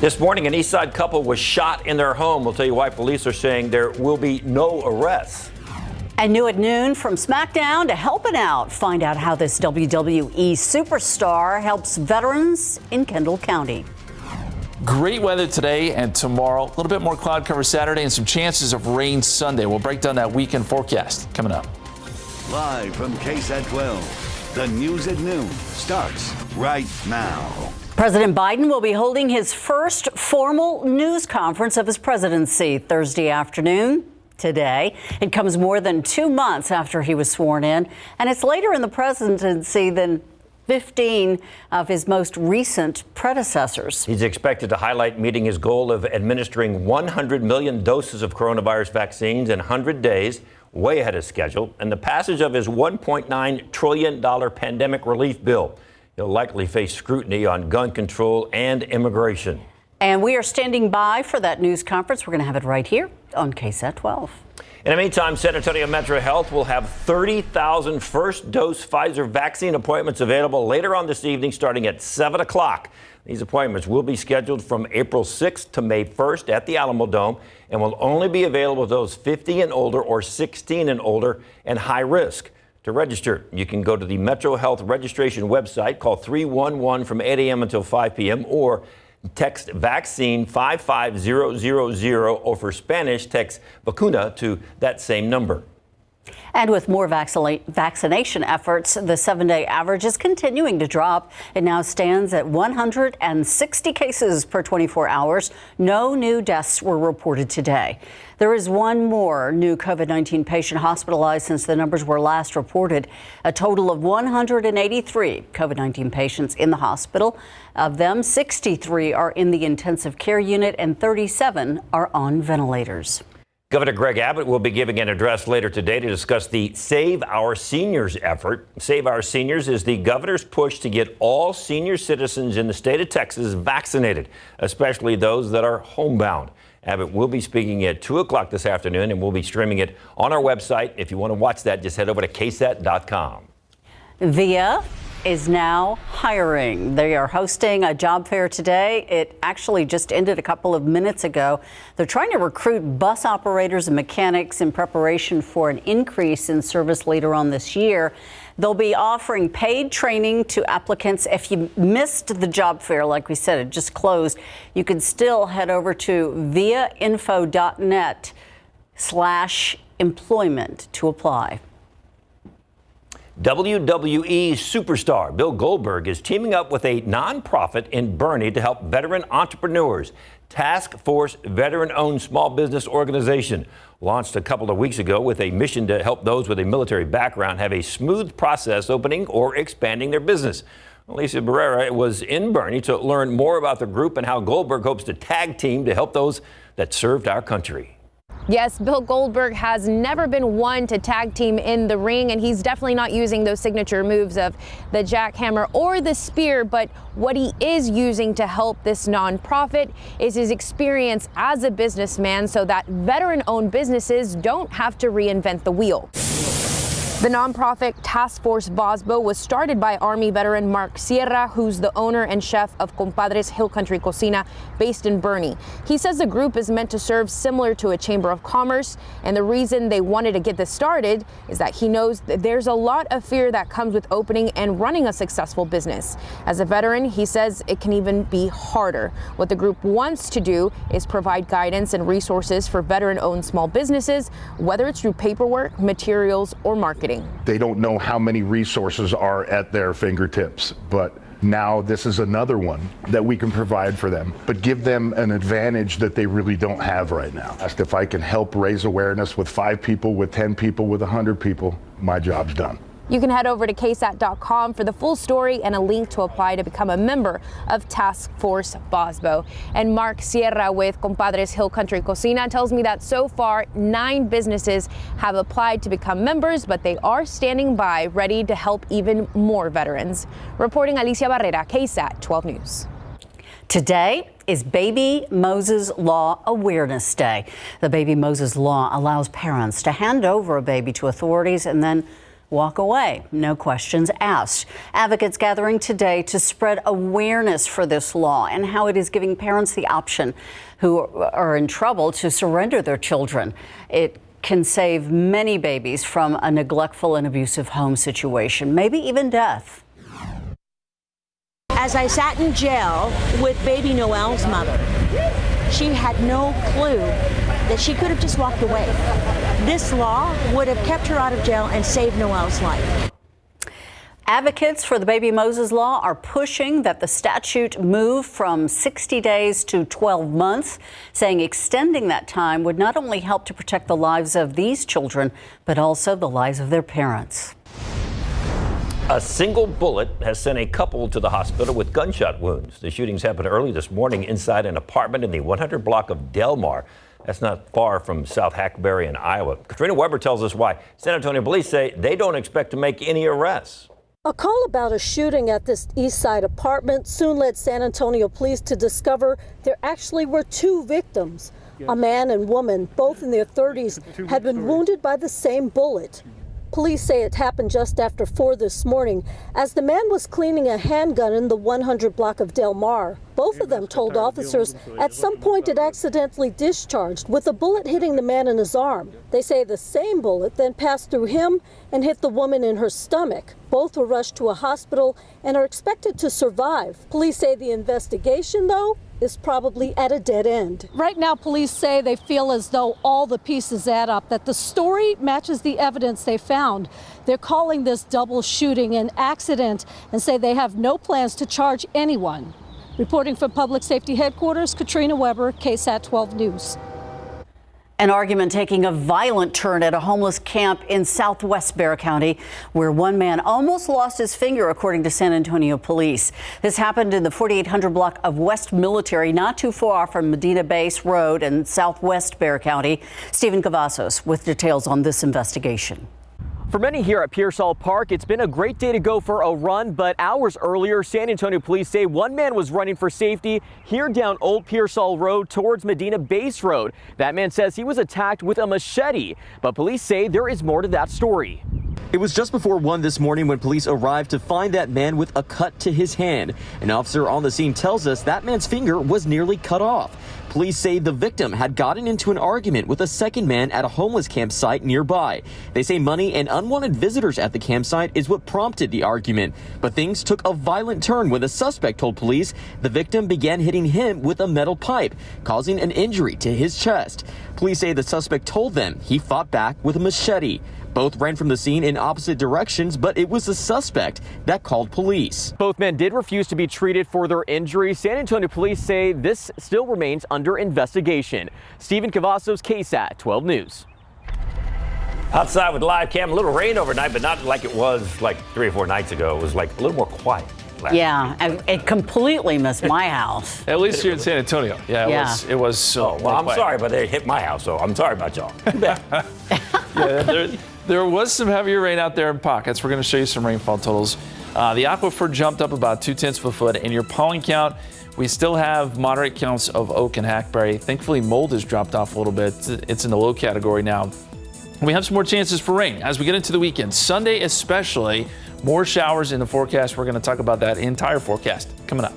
This morning, an East Side couple was shot in their home. We'll tell you why police are saying there will be no arrests. And new at noon, from SmackDown to Helping Out. Find out how this WWE superstar helps veterans in Kendall County. Great weather today and tomorrow. A little bit more cloud cover Saturday and some chances of rain Sunday. We'll break down that weekend forecast coming up. Live from KSAT 12, the news at noon starts right now. President Biden will be holding his first formal news conference of his presidency Thursday afternoon. Today. It comes more than 2 months after he was sworn in, and it's later in the presidency than 15 of his most recent predecessors. He's expected to highlight meeting his goal of administering 100 million doses of coronavirus vaccines in 100 days, way ahead of schedule, and the passage of his $1.9 trillion pandemic relief bill. He'll likely face scrutiny on gun control and immigration. And we are standing by for that news conference. We're going to have it right here on KSAT 12. In the meantime, San Antonio Metro Health will have 30,000 first-dose Pfizer vaccine appointments available later on this evening, starting at 7 o'clock. These appointments will be scheduled from April 6th to May 1st at the Alamo Dome and will only be available to those 50 and older or 16 and older and high risk. To register, you can go to the Metro Health registration website, call 311 from 8 a.m. until 5 p.m. or text vaccine 55000, or for Spanish, text vacuna to that same number. And with more vaccination efforts, the 7-day average is continuing to drop. It now stands at 160 cases per 24 hours. No new deaths were reported today. There is one more new COVID-19 patient hospitalized since the numbers were last reported. A total of 183 COVID-19 patients in the hospital. Of them, 63 are in the intensive care unit and 37 are on ventilators. Governor Greg Abbott will be giving an address later today to discuss the Save Our Seniors effort. Save Our Seniors is the governor's push to get all senior citizens in the state of Texas vaccinated, especially those that are homebound. Abbott will be speaking at 2 o'clock this afternoon, and we'll be streaming it on our website. If you want to watch that, just head over to KSAT.com. VIA is now hiring. They are hosting a job fair today. It actually just ended a couple of minutes ago. They're trying to recruit bus operators and mechanics in preparation for an increase in service later on this year. They'll be offering paid training to applicants. If you missed the job fair, like we said, it just closed, you can still head over to viainfo.net/employment to apply. WWE superstar Bill Goldberg is teaming up with a nonprofit in Bernie to help veteran entrepreneurs. Task Force veteran-owned small business organization launched a couple of weeks ago with a mission to help those with a military background have a smooth process opening or expanding their business. Alicia Barrera was in Bernie to learn more about the group and how Goldberg hopes to tag team to help those that served our country. Yes, Bill Goldberg has never been one to tag team in the ring, and he's definitely not using those signature moves of the jackhammer or the spear. But what he is using to help this nonprofit is his experience as a businessman so that veteran-owned businesses don't have to reinvent the wheel. The nonprofit Task Force Bosbo was started by Army veteran Mark Sierra, who's the owner and chef of Compadres Hill Country Cocina, based in Bernie. He says the group is meant to serve similar to a chamber of commerce, and the reason they wanted to get this started is that he knows that there's a lot of fear that comes with opening and running a successful business. As a veteran, he says it can even be harder. What the group wants to do is provide guidance and resources for veteran-owned small businesses, whether it's through paperwork, materials, or marketing. They don't know how many resources are at their fingertips, but now this is another one that we can provide for them, but give them an advantage that they really don't have right now. Asked if I can help raise awareness with 5 people, with 10 people, with 100 people, my job's done. You can head over to KSAT.com for the full story and a link to apply to become a member of Task Force Bosbo. And Mark Sierra with Compadres Hill Country Cocina tells me that so far 9 businesses have applied to become members, but they are standing by ready to help even more veterans. Reporting Alicia Barrera, KSAT 12 News. Today is Baby Moses Law Awareness Day. The Baby Moses Law allows parents to hand over a baby to authorities and then walk away, no questions asked. Advocates gathering today to spread awareness for this law and how it is giving parents the option who are in trouble to surrender their children. It can save many babies from a neglectful and abusive home situation, maybe even death. As I sat in jail with baby Noelle's mother, she had no clue that she could have just walked away. This law would have kept her out of jail and saved Noelle's life. Advocates for the Baby Moses law are pushing that the statute move from 60 days to 12 months, saying extending that time would not only help to protect the lives of these children, but also the lives of their parents. A single bullet has sent a couple to the hospital with gunshot wounds. The shootings happened early this morning inside an apartment in the 100 block of Del Mar. That's not far from South Hackberry in Iowa. Katrina Weber tells us why San Antonio police say they don't expect to make any arrests. A call about a shooting at this East Side apartment soon led San Antonio police to discover there actually were two victims. A man and woman, both in their 30s, had been wounded by the same bullet. Police say it happened just after 4 this morning as the man was cleaning a handgun in the 100 block of Del Mar. Both of them told officers at some point it accidentally discharged, with a bullet hitting the man in his arm. They say the same bullet then passed through him and hit the woman in her stomach. Both were rushed to a hospital and are expected to survive. Police say the investigation, though, is probably at a dead end. Right now, police say they feel as though all the pieces add up, that the story matches the evidence they found. They're calling this double shooting an accident and say they have no plans to charge anyone. Reporting from Public Safety Headquarters, Katrina Weber, KSAT 12 News. An argument taking a violent turn at a homeless camp in southwest Bexar County, where one man almost lost his finger, according to San Antonio police. This happened in the 4800 block of West Military, not too far from Medina Base Road in southwest Bexar County. Stephen Cavazos with details on this investigation. For many here at Pearsall Park, it's been a great day to go for a run, but hours earlier, San Antonio police say one man was running for safety here down Old Pearsall Road towards Medina Base Road. That man says he was attacked with a machete, but police say there is more to that story. It was just before 1 this morning when police arrived to find that man with a cut to his hand. An officer on the scene tells us that man's finger was nearly cut off. Police say the victim had gotten into an argument with a second man at a homeless campsite nearby. They say money and unwanted visitors at the campsite is what prompted the argument. But things took a violent turn when the suspect told police the victim began hitting him with a metal pipe, causing an injury to his chest. Police say the suspect told them he fought back with a machete. Both ran from the scene in opposite directions, but it was the suspect that called police. Both men did refuse to be treated for their injuries. San Antonio police say this still remains under investigation. Stephen Cavazos, KSAT 12 News. Outside with live cam, a little rain overnight, but not like it was like 3 or 4 nights ago. It was like a little more quiet. Yeah, it completely missed my house. At least here in San Antonio. Yeah, it was so. Well, I'm sorry, but they hit my house, so I'm sorry about y'all. There was some heavier rain out there in pockets. We're going to show you some rainfall totals. The aquifer jumped up about 0.2 of a foot. In your pollen count, we still have moderate counts of oak and hackberry. Thankfully, mold has dropped off a little bit. It's in the low category now. We have some more chances for rain as we get into the weekend. Sunday especially, more showers in the forecast. We're going to talk about that entire forecast coming up.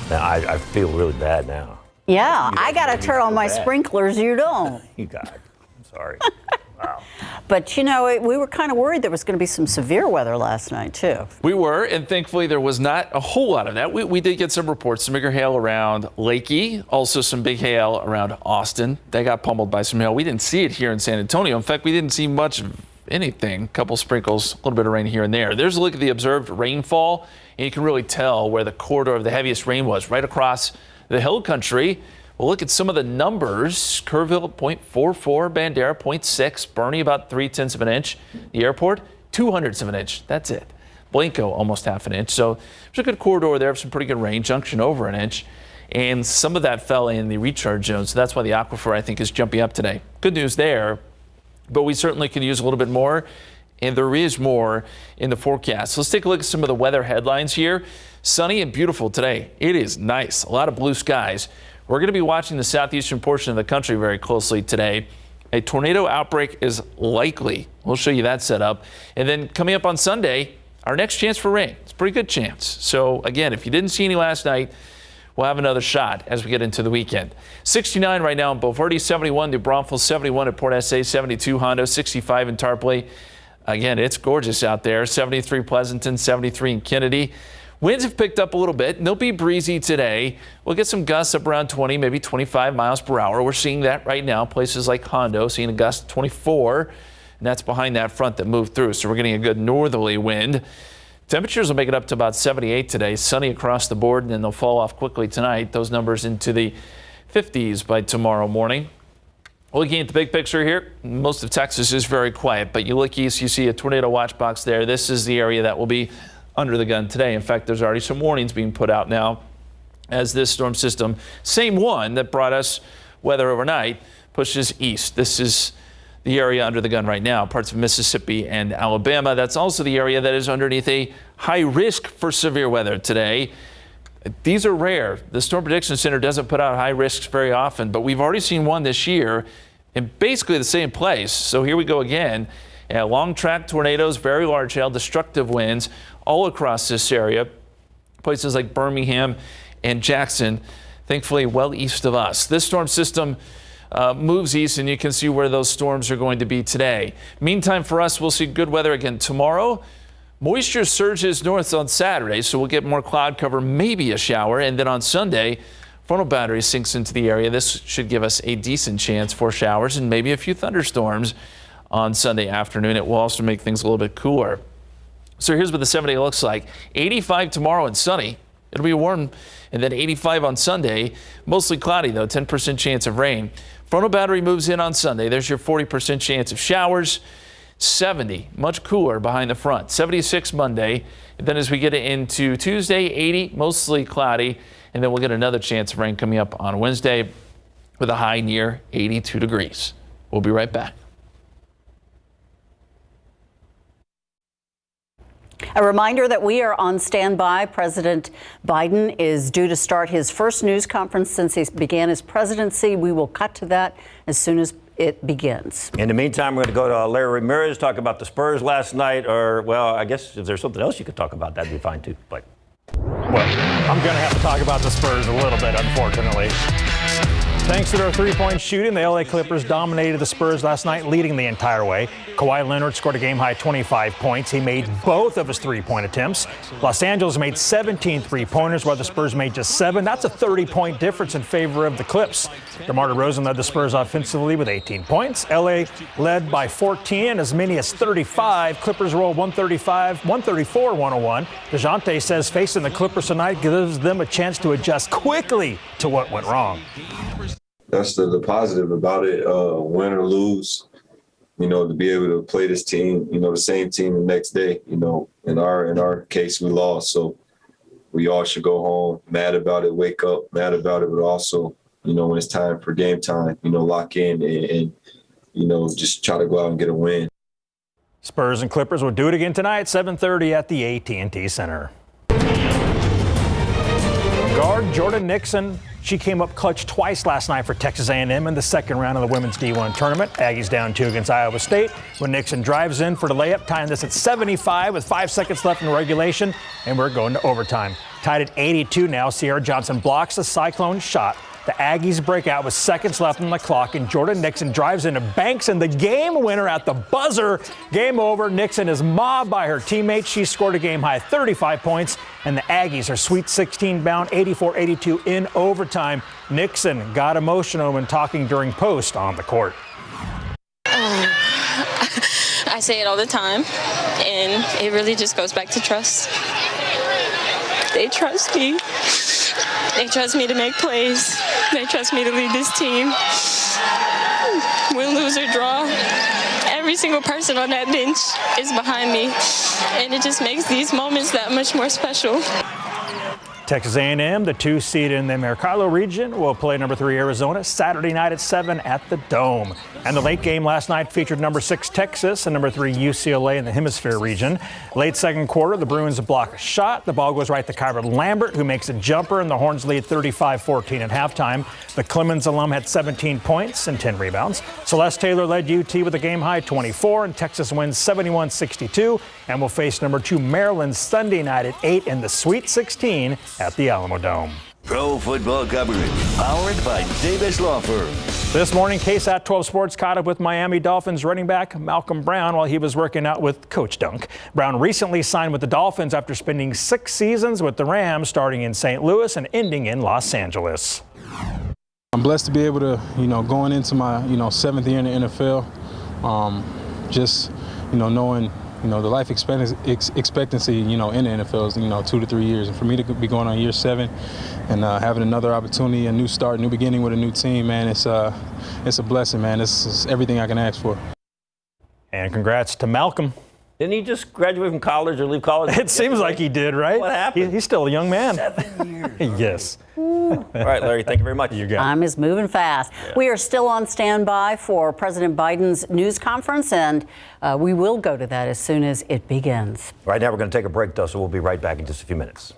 Now, I feel really bad now. Yeah, I got to turn on my sprinklers. You don't. You got it. I'm sorry. Wow. But, you know, we were kind of worried there was going to be some severe weather last night, too. We were, and thankfully there was not a whole lot of that. We did get some reports, some bigger hail around Lakey, also some big hail around Austin. They got pummeled by some hail. We didn't see it here in San Antonio. In fact, we didn't see much of anything. A couple sprinkles, a little bit of rain here and there. There's a look at the observed rainfall, and you can really tell where the corridor of the heaviest rain was, right across the hill country. We'll look at some of the numbers. Kerrville, 0.44, Bandera, 0.6, Bernie, about 0.3 of an inch. The airport, 0.02 of an inch. That's it. Blanco, almost half an inch. So there's a good corridor there of some pretty good rain. Junction, over an inch. And some of that fell in the recharge zone. So that's why the aquifer, I think, is jumping up today. Good news there. But we certainly can use a little bit more. And there is more in the forecast. So let's take a look at some of the weather headlines here. Sunny and beautiful today. It is nice. A lot of blue skies. We're going to be watching the southeastern portion of the country very closely today. A tornado outbreak is likely. We'll show you that setup. And then coming up on Sunday, our next chance for rain. It's a pretty good chance. So again, if you didn't see any last night, we'll have another shot as we get into the weekend. 69 right now in Beaufort, 71 New Braunfels, 71 at Port SA, 72 Hondo, 65 in Tarpley. Again, it's gorgeous out there. 73 Pleasanton, 73 in Kennedy. Winds have picked up a little bit, and they'll be breezy today. We'll get some gusts up around 20, maybe 25 miles per hour. We're seeing that right now. Places like Hondo, seeing a gust of 24, and that's behind that front that moved through. So we're getting a good northerly wind. Temperatures will make it up to about 78 today. Sunny across the board, and then they'll fall off quickly tonight. Those numbers into the 50s by tomorrow morning. Looking at the big picture here, most of Texas is very quiet, but you look east, you see a tornado watch box there. This is the area that will be under the gun today. In fact, there's already some warnings being put out now as this storm system, same one that brought us weather overnight, pushes east. This is the area under the gun right now, parts of Mississippi and Alabama. That's also the area that is underneath a high risk for severe weather today. These are rare. The Storm Prediction Center doesn't put out high risks very often, but we've already seen one this year in basically the same place. So here we go again. Long track tornadoes, very large hail, destructive winds all across this area. Places like Birmingham and Jackson, thankfully well east of us. This storm system moves east, and you can see where those storms are going to be today. Meantime, for us, we'll see good weather again tomorrow. Moisture surges north on Saturday, so we'll get more cloud cover, maybe a shower. And then on Sunday, frontal boundary sinks into the area. This should give us a decent chance for showers and maybe a few thunderstorms on Sunday afternoon. It will also make things a little bit cooler. So here's what the 7-day looks like. 85 tomorrow and sunny. It'll be warm, and then 85 on Sunday. Mostly cloudy, though, 10% chance of rain. Frontal boundary moves in on Sunday. There's your 40% chance of showers. 70, much cooler behind the front. 76 Monday. And then as we get into Tuesday, 80, mostly cloudy. And then we'll get another chance of rain coming up on Wednesday with a high near 82 degrees. We'll be right back. A reminder that we are on standby. President Biden is due to start his first news conference since he began his presidency. We will cut to that as soon as it begins. In the meantime, we're going to go to Larry Ramirez, talk about the Spurs last night, or, well, I guess if there's something else you could talk about, that'd be fine too. But well, I'm going to have to talk about the Spurs a little bit, unfortunately. Thanks to their three-point shooting, the LA Clippers dominated the Spurs last night, leading the entire way. Kawhi Leonard scored a game-high 25 points. He made both of his three-point attempts. Los Angeles made 17 three-pointers, while the Spurs made just 7. That's a 30-point difference in favor of the Clips. DeMar DeRozan led the Spurs offensively with 18 points. LA led by 14, as many as 35. Clippers rolled 134-101. DeJounte says facing the Clippers tonight gives them a chance to adjust quickly to what went wrong. That's the positive about it, win or lose, to be able to play this team, the same team the next day. In our case, we lost. So we all should go home mad about it, wake up mad about it, but also, when it's time for game time, lock in and just try to go out and get a win. Spurs and Clippers will do it again tonight, 7:30 at the AT&T Center. Guard Jordan Nixon, she came up clutch twice last night for Texas A&M in the second round of the women's D1 tournament. Aggies down 2 against Iowa State when Nixon drives in for the layup, tying this at 75 with 5 seconds left in regulation, and we're going to overtime. Tied at 82 now, Sierra Johnson blocks the Cyclone shot. The Aggies break out with seconds left on the clock, and Jordan Nixon drives into Banks and the game winner at the buzzer. Game over. Nixon is mobbed by her teammates. She scored a game-high 35 points, and the Aggies are Sweet 16 bound 84-82 in overtime. Nixon got emotional when talking during post on the court. I say it all the time, and it really just goes back to trust. They trust me. They trust me to make plays. They trust me to lead this team. Win, lose, or draw, every single person on that bench is behind me, and it just makes these moments that much more special. Texas A&M, the 2 seed in the Mercado region, will play number 3 Arizona Saturday night at 7 at the Dome. And the late game last night featured number 6 Texas and number 3 UCLA in the Hemisphere region. Late second quarter, the Bruins block a shot. The ball goes right to Kyler Lambert, who makes a jumper, and the Horns lead 35-14 at halftime. The Clemens alum had 17 points and 10 rebounds. Celeste Taylor led UT with a game-high 24, and Texas wins 71-62 and will face number 2 Maryland Sunday night at 8 in the Sweet 16 at the Alamo Dome. Pro football coverage powered by Davis Law Firm. This morning, KSAT 12 Sports caught up with Miami Dolphins running back Malcolm Brown while he was working out with Coach Dunk. Brown recently signed with the Dolphins after spending 6 seasons with the Rams, starting in St. Louis and ending in Los Angeles. I'm blessed to be able to, going into my, 7th year in the NFL, knowing, the life expectancy, in the NFL is, 2 to 3 years. And for me to be going on year 7 and having another opportunity, a new start, new beginning with a new team, man, it's a blessing, man. It's everything I can ask for. And congrats to Malcolm. Didn't he just graduate from college or leave college? It seems like he did, right? What happened? He's still a young man. 7 years. Yes. All right, Larry, thank you very much. You got it. Time is moving fast. Yeah. We are still on standby for President Biden's news conference, and we will go to that as soon as it begins. Right now, we're going to take a break, though, so we'll be right back in just a few minutes.